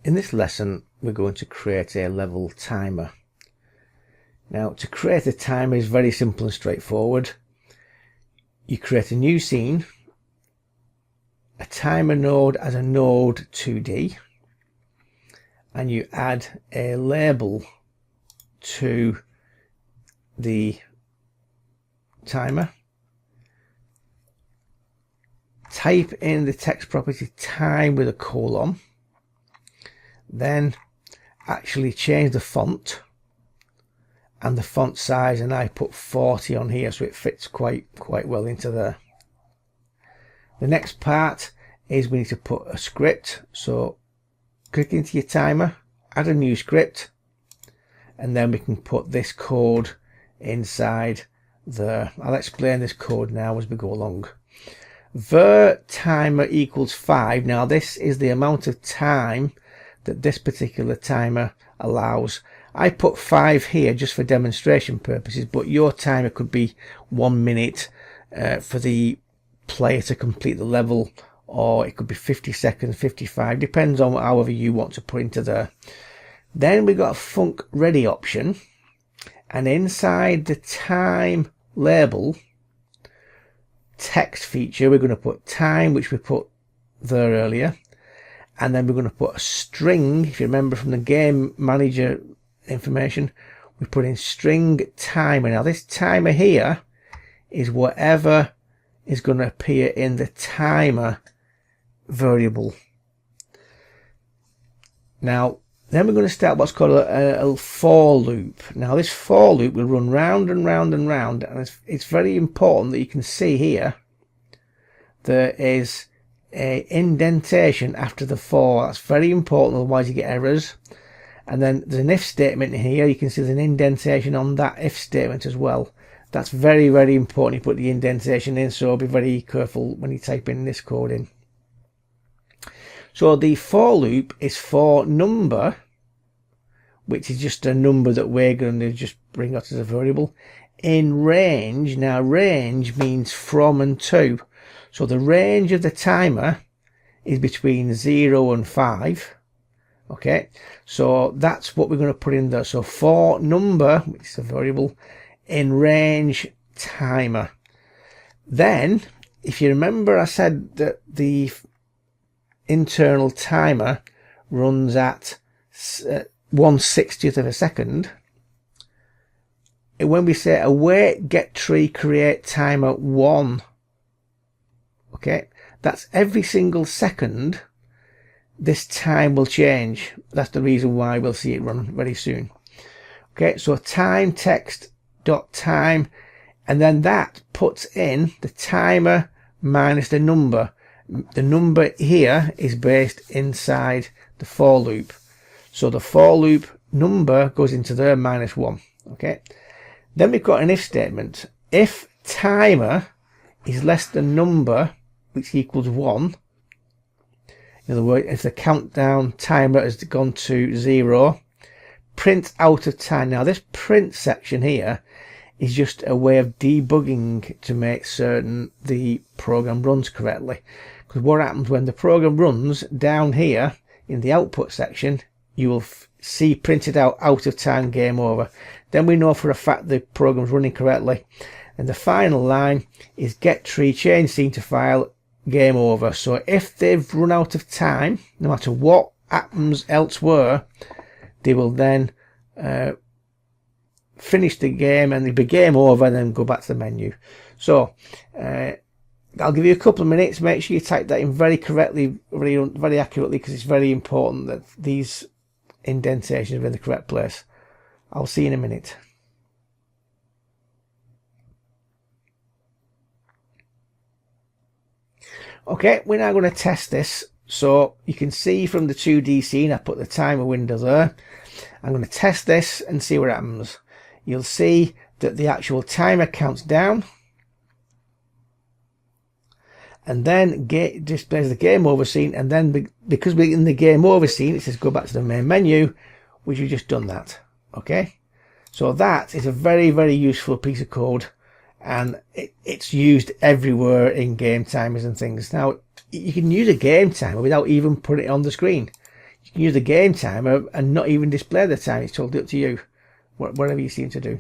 In this lesson we're going to create a level timer. Now, to create a timer is very simple and straightforward. You create a new scene, a timer node as a node 2D, and you add a label to the timer. Type in the text property time with a colon, then actually change the font and the font size, and I put 40 on here so it fits quite well into there. The next part is we need to put a script, so click into your timer, add a new script, and then we can put this code inside there. I'll explain this code now as we go along. Var timer equals 5. Now this is the amount of time that this particular timer allows. I put 5 here just for demonstration purposes, but your timer could be 1 minute for the player to complete the level, or it could be 50 seconds, 55, depends on however you want to put into there. Then we got a func ready option, and inside the time label text feature we're going to put time, which we put there earlier, and then we're going to put a string. If you remember from the game manager information, we put in string timer. Now this timer here is whatever is going to appear in the timer variable. Now then we're going to start what's called a for loop. Now this for loop will run round and round and round, and it's very important that you can see here there is a indentation after the for. That's very important, otherwise you get errors. And then there's an if statement here. You can see there's an indentation on that if statement as well. That's very important, you put the indentation in, so be very careful when you type in this code in. So the for loop is for number, which is just a number that we're going to just bring out as a variable, in range. Now range means from and to, so the range of the timer is between 0 and 5. Okay, so that's what we're going to put in there. So for number, which is a variable, in range timer. Then if you remember, I said that the internal timer runs at 1/60th of a second. And when we say await get tree create timer 1, okay, that's every single second this time will change. That's the reason why we'll see it run very soon. Okay, so time text dot time, and then that puts in the timer minus the number. The number here is based inside the for loop, so the for loop number goes into there -1. Okay, then we've got an if statement. If timer is less than number, which equals 1, in other words, if the countdown timer has gone to 0, print out of time. Now this print section here is just a way of debugging to make certain the program runs correctly. Because what happens when the program runs, down here in the output section, you will see printed out of time, game over. Then we know for a fact the program's running correctly. And the final line is get tree change scene to file, game over. So if they've run out of time, no matter what happens elsewhere, they will then finish the game and it'll be game over, and then go back to the menu. So I'll give you a couple of minutes. Make sure you type that in very correctly, very accurately, because it's very important that these indentations are in the correct place. I'll see you in a minute. Okay, we're now going to test this. So you can see from the 2D scene, I put the timer window there. I'm going to test this and see what happens. You'll see that the actual timer counts down, and then displays the game over scene, and then because we're in the game over scene, it says go back to the main menu, which we've just done that. Okay, so that is a very useful piece of code, and it's used everywhere in game timers and things. Now you can use a game timer without even putting it on the screen. You can use the game timer and not even display the time. It's totally up to you, whatever you seem to do.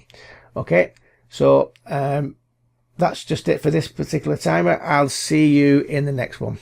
Okay, so that's just it for this particular timer. I'll see you in the next one.